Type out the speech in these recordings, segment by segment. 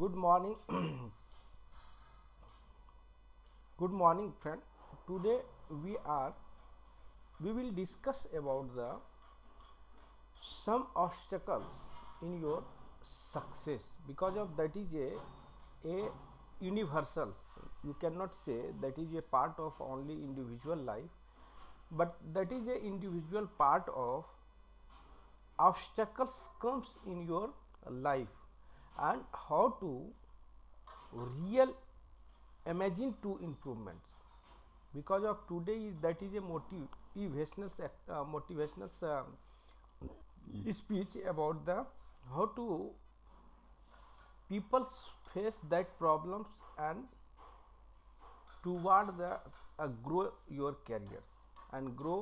Good morning. Good morning, friend. Today we are we will discuss about the some obstacles in your success, because of that is a universal. You cannot say that is a part of only individual life, but that is a individual part of obstacles comes in your life, and how to real imagine two improvements. Because of today that is a motivational speech about the how to people face that problems and toward the grow your careers and grow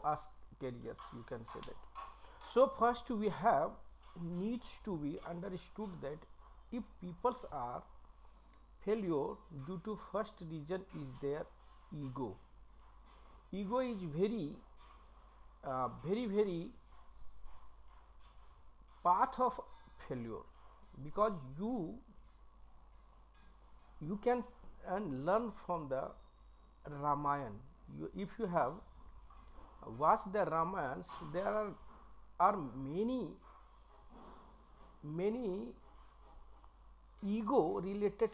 as careers, you can say that. So first we have needs to be understood that if peoples are failure due to first reason is their ego. Ego is very part of failure, because you can and learn from the Ramayana. If you have watched the Ramayans, there are many ego related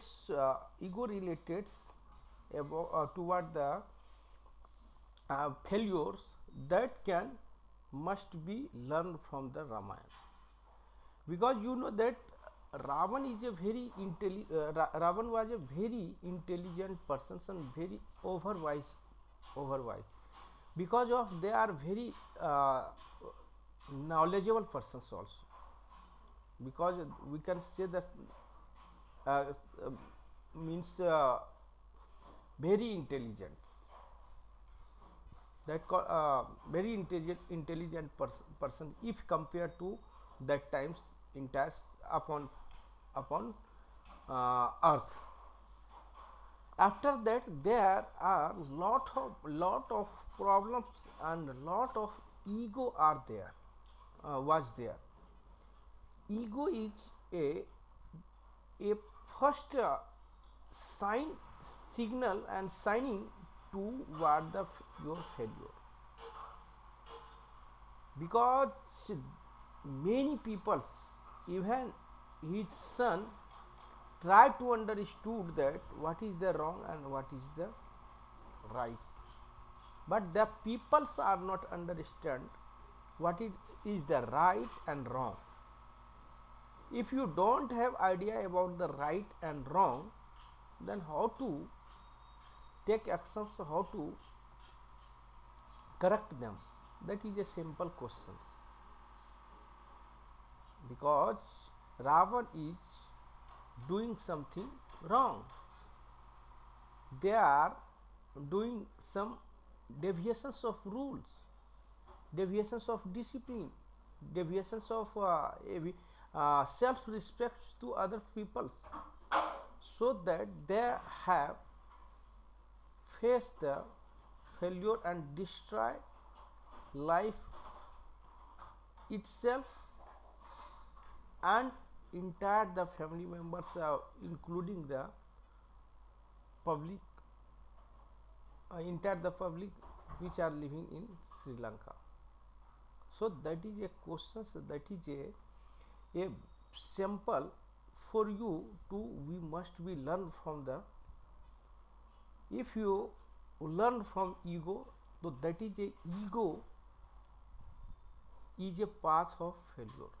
about toward the failures that can must be learned from the Ramayana. Because you know that Ravan is a Ravan was a very intelligent person and very overwise, because of they are very knowledgeable persons also. Because we can say that uh, uh, means very intelligent, that very intelligent person if compared to that times entire upon earth. After that there are lot of problems and lot of ego are there, was there. Ego is a first sign signal and signing toward the your failure. Because many people, even his son, try to understood that what is the wrong and what is the right, but the peoples are not understand what it is the right and wrong. If you don't have idea about the right and wrong, then how to take actions, how to correct them, that is a simple question. Because Ravan is doing something wrong, they are doing some deviations of rules, deviations of discipline, deviations of self respect to other people, so that they have faced the failure and destroy life itself and entire the family members, including the public, entire the public which are living in Sri Lanka. So that is a question, so that is a sample for you to we must be learn from the. If you learn from ego, so that is a ego is a path of failure.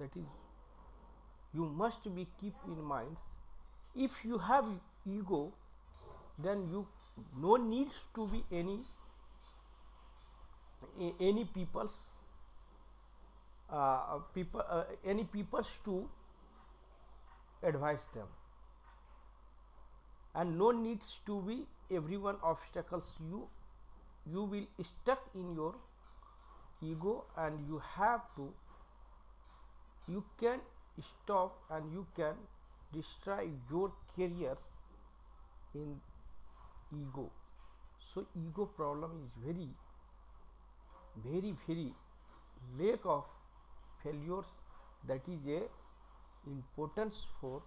That is, you must be keep in mind. If you have ego, then you no needs to be any people's any peoples to advise them, and no needs to be everyone obstacles you will stuck in your ego, and you have to you can stop and you can destroy your careers in ego. So ego problem is very lack of failures, that is a importance for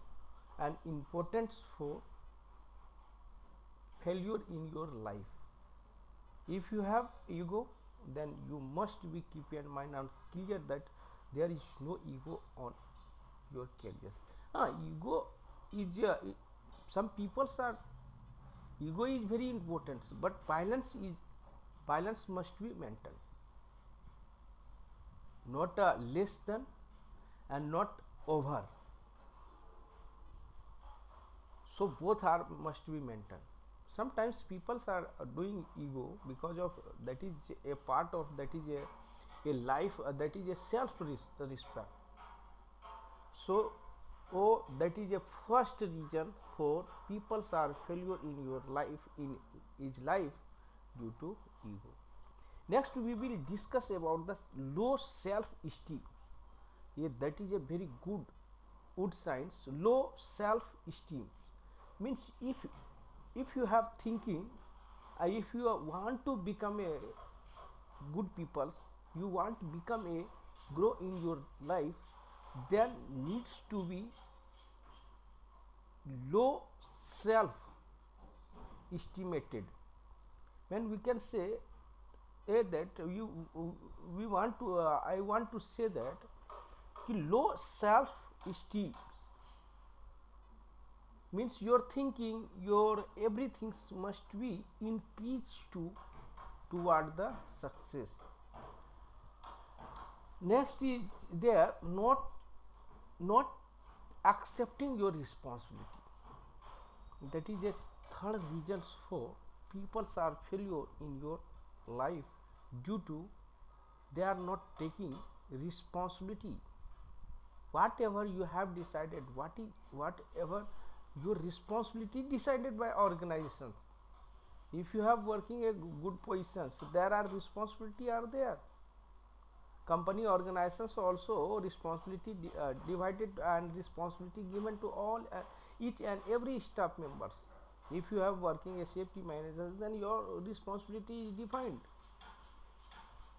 and importance for failure in your life. If you have ego, then you must be keep your mind and clear that there is no ego on your career. Ego is some people are ego is very important, but balance must be maintained, not less than and not over. So both are must be maintained. Sometimes people are doing ego because of that is a part of that is a life that is a self respect. So that is a first reason for people are failure in your life in his life due to ego. Next we will discuss about the low self esteem. Yeah, that is a very good science. Low self esteem means if you have thinking, if you want to become a good people, you want to become a grow in your life, then needs to be low self estimated. When we can say that you we want to I want to say that low self esteem means your thinking, your everything must be increased to toward the success. Next is there not accepting your responsibility. That is a third reason for people are failure in your life due to they are not taking responsibility. Whatever you have decided, whatever your responsibility decided by organizations. If you have working a good positions, there are responsibility are there. Company organizations also responsibility divided and responsibility given to all each and every staff members. If you have working a safety manager, then your responsibility is defined.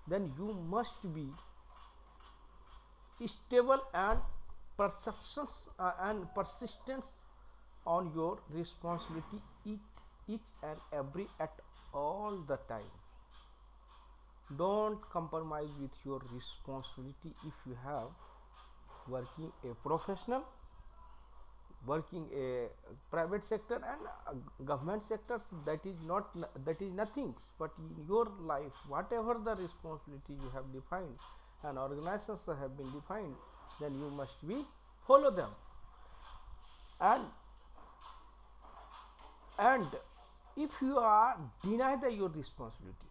Then you must be stable and perceptions and persistence on your responsibility each and every at all the time. Don't compromise with your responsibility. If you have working a professional, working a private sector and government sectors, that is nothing, but in your life whatever the responsibility you have defined and organizations have been defined, then you must be follow them. And if you are deny your responsibility,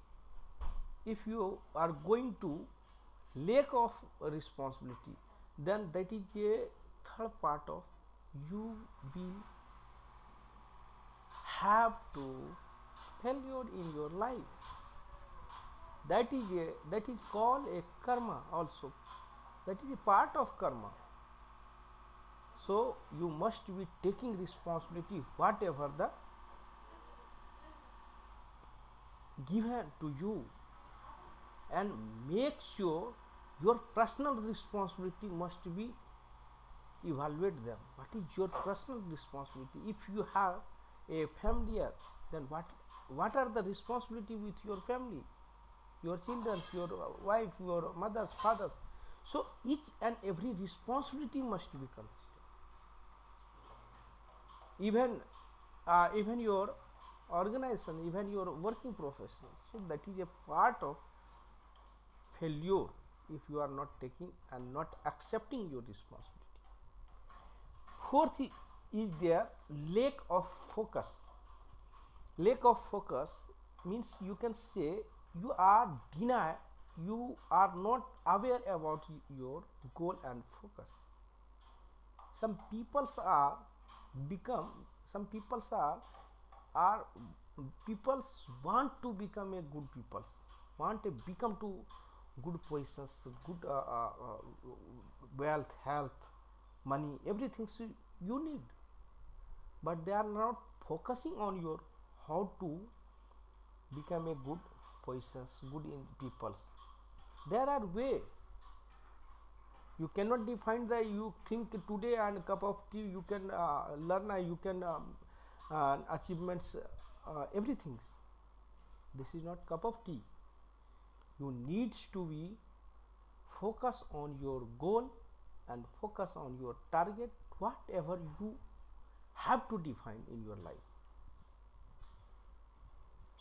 if you are going to lack of responsibility, then that is a third part of you will have to failure in your life. That is called a karma also. That is a part of karma. So you must be taking responsibility whatever the given to you, and make sure your personal responsibility must be evaluate them. What is your personal responsibility? If you have a family, then what are the responsibility with your family, your children, your wife, your mothers, fathers? So each and every responsibility must be considered. Even your organization, even your working professional. So that is a part of failure if you are not taking and not accepting your responsibility. Fourth is there lack of focus. Lack of focus means you can say you are deny, you are not aware about your goal and focus. Some people are become, some people are people want to become a good people, want to become to good positions, good wealth, health, money, everything you need, but they are not focusing on your how to become a good positions, good in peoples. There are way You cannot define the, you think today and a cup of tea you can learn, you can achievements, everything. This is not cup of tea. You needs to be focus on your goal and focus on your target, whatever you have to define in your life.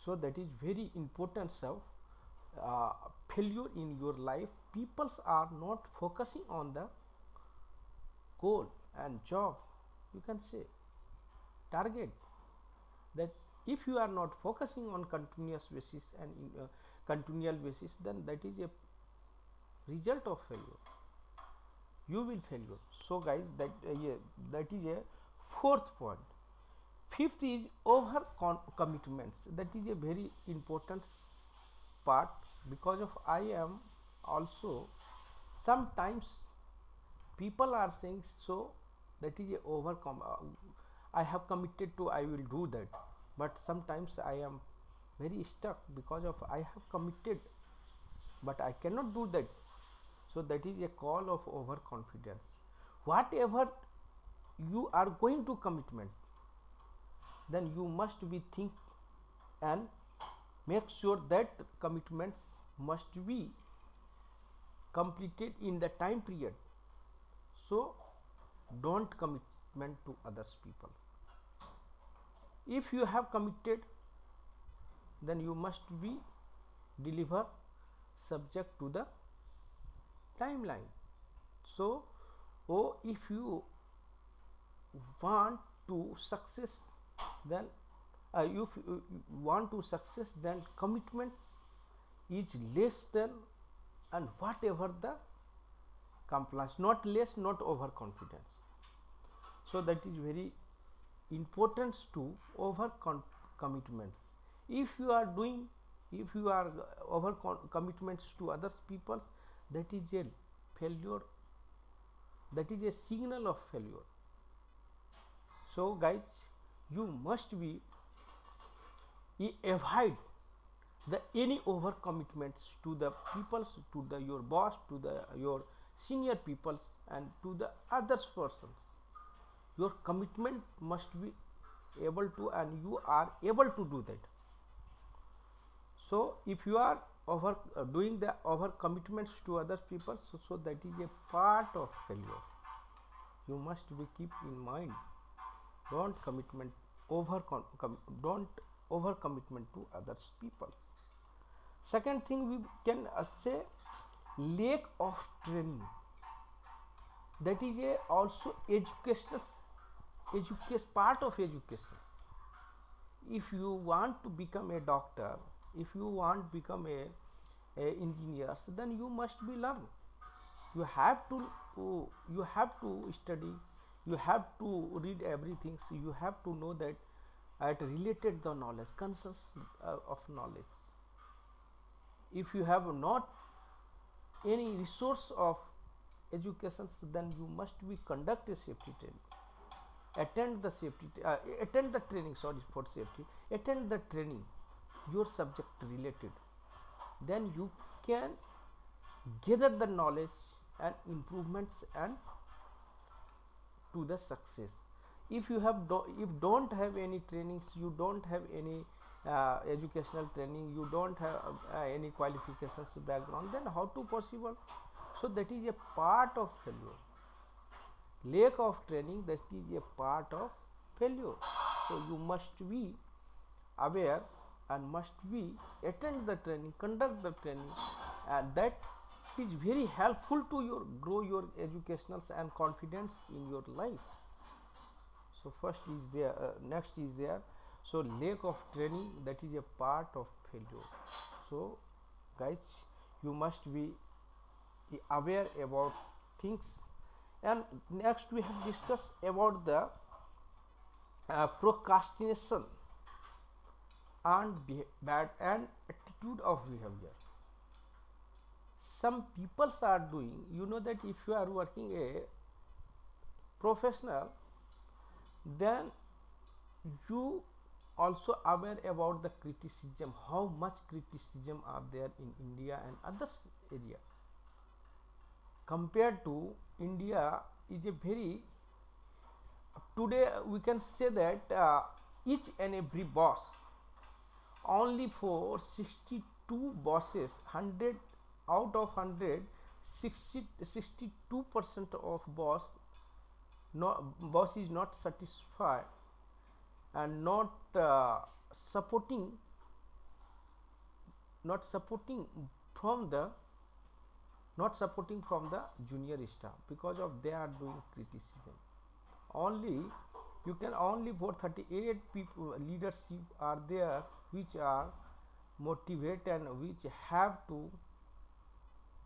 So that is very important. So failure in your life, peoples are not focusing on the goal and job, you can say target, that if you are not focusing on continuous basis and continual basis, then that is a result of failure, you will failure. So guys, that yeah, that is a fourth point. Fifth is over commitments. That is a very important part, because of I am also sometimes people are saying, so that is a overcome, I have committed to, I will do that, but sometimes I am very stuck because of I have committed but I cannot do that. So that is a call of overconfidence. Whatever you are going to commitment, then you must be think and make sure that commitments must be completed in the time period. So don't commitment to others people. If you have committed, then you must be deliver subject to the timeline. So if you want to success, then if you want to success, then commitment is less than and whatever the compliance, not less, not overconfidence. So that is very important to over commitments. If you are doing, if you are over commitments to others people, that is a failure, that is a signal of failure. So guys, you must be avoid the any over commitments to the people, to the your boss, to the your senior peoples and to the others persons. Your commitment must be able to, and you are able to do that. So if you are over doing the over commitments to other people, so that is a part of failure. You must be keep in mind. Don't commitment over don't over commitment to others people. Second thing, we can say lack of training. That is a also educational part of education. If you want to become a doctor, if you want to become a engineer, then you must be learn. You have to study, you have to read everything, so you have to know that at related the knowledge, consensus of knowledge. If you have not any resource of education, then you must be conduct a safety training, attend the safety attend the training, sorry for safety, attend the training your subject related, then you can gather the knowledge and improvements and to the success. If you have if don't have any trainings, you don't have any educational training, you don't have any qualifications background, then how to possible? So that is a part of failure. Lack of training, that is a part of failure. So you must be aware and must be attend the training, conduct the training, and that is very helpful to your grow your educational and confidence in your life. So first is there, next is there. So lack of training, that is a part of failure. So guys, you must be aware about things. And next we have discussed about the procrastination and bad and attitude of behavior. Some peoples are doing, you know that if you are working a professional, then you also aware about the criticism, how much criticism are there in India and other area. compared to India is a very, today we can say that each and every boss, only for 62 bosses, 100 out of 100, 62% of boss is not satisfied and supporting not supporting from the not supporting from the junior staff, because of they are doing criticism. Only you can only for 38 people leadership are there which are motivate and which have to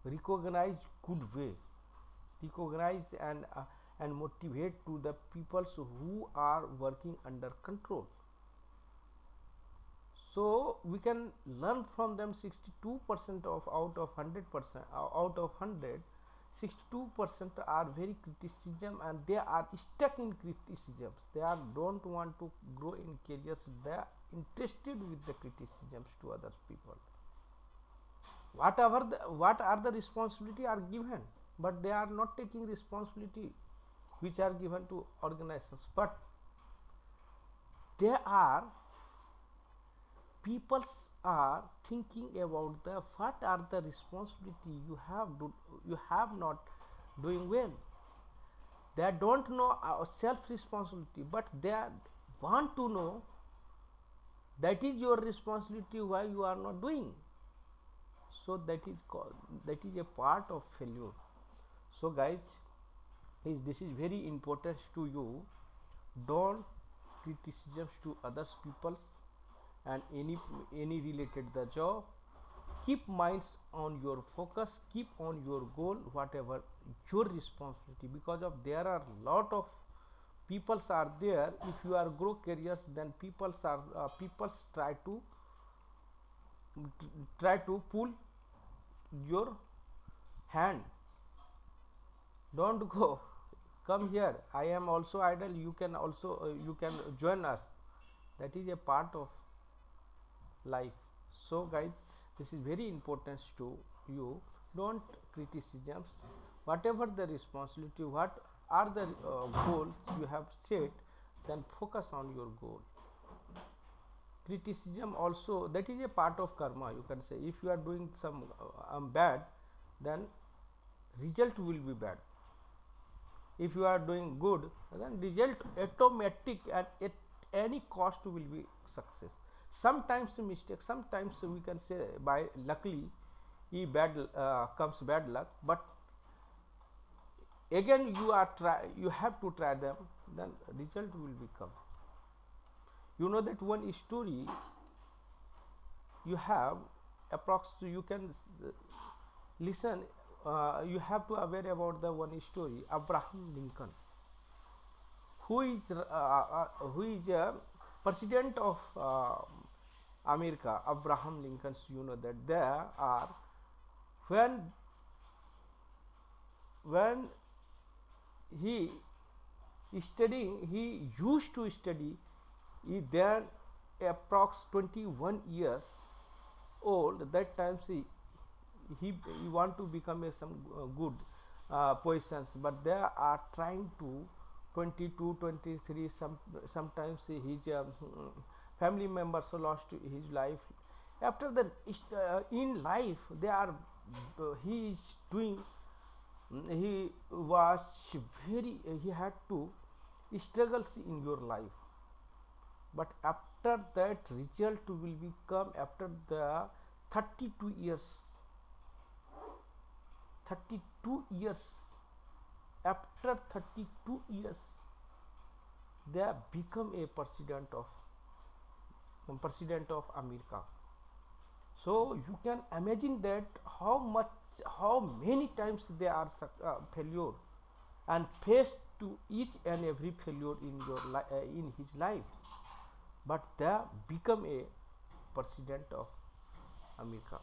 recognize good way, recognize and motivate to the peoples who are working under control. So we can learn from them. 62% of out of 100%, out of 100, 62% are very criticism and they are stuck in criticisms. They are don't want to grow in careers. They are interested with the criticisms to other people. What are the responsibility are given, but they are not taking responsibility which are given to organizations. But they are peoples are thinking about the what are the responsibility you have not doing well. They don't know self responsibility, but they want to know that is your responsibility why you are not doing. So that is a part of failure. So guys, this is very important to you. Don't criticisms to others peoples and any related the job. Keep minds on your focus, keep on your goal, whatever your responsibility, because of there are lot of peoples are there. If you are grow careers, then peoples try to pull your hand. Don't go, come here, I am also idle, you can also you can join us. That is a part of life. So guys, this is very important to you. Don't criticisms, whatever the responsibility, what are the goals you have set, then focus on your goal. Criticism also, that is a part of karma, you can say. If you are doing some bad, then result will be bad. If you are doing good, then result automatic and at any cost will be success. Sometimes mistake, sometimes we can say by luckily comes bad luck, but again you have to try them, then result will become. You know that one story you have approx, you can listen, you have to aware about the one story, Abraham Lincoln, who is a president of America. Abraham Lincoln, you know that there are when he studying, he used to study, he then approx 21 years old. That time he want to become some good positions, but they are trying to 22, 23. Sometimes his family members lost his life. After that, in life they are he is doing. He was very. He had to struggles in your life, but after that result will become after the 32 years. 32 years. After 32 years, they have become a president of America. So you can imagine that how many times they are failure and faced to each and every failure in in his life, but they become a president of America.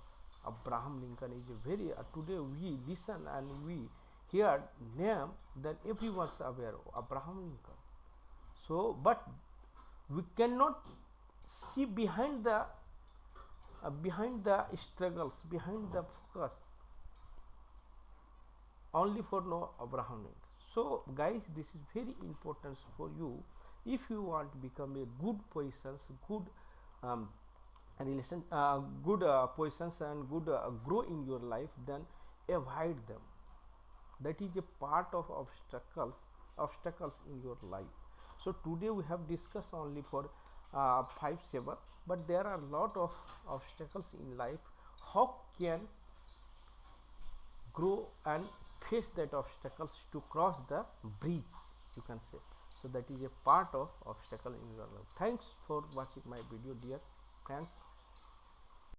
Abraham Lincoln is a very today we listen and we hear name, then everyone's aware of Abraham Lincoln. So, but we cannot see behind the struggles, behind the focus. only for no Abrahamic. So guys, this is very important for you if you want to become a good positions, good um, relation, good positions and good grow in your life, then avoid them. That is a part of obstacles in your life. So today we have discussed only for 5 7, but there are a lot of obstacles in life. How can grow and face that obstacles to cross the bridge, you can say. So that is a part of obstacle in your life. Thanks for watching my video, dear friends.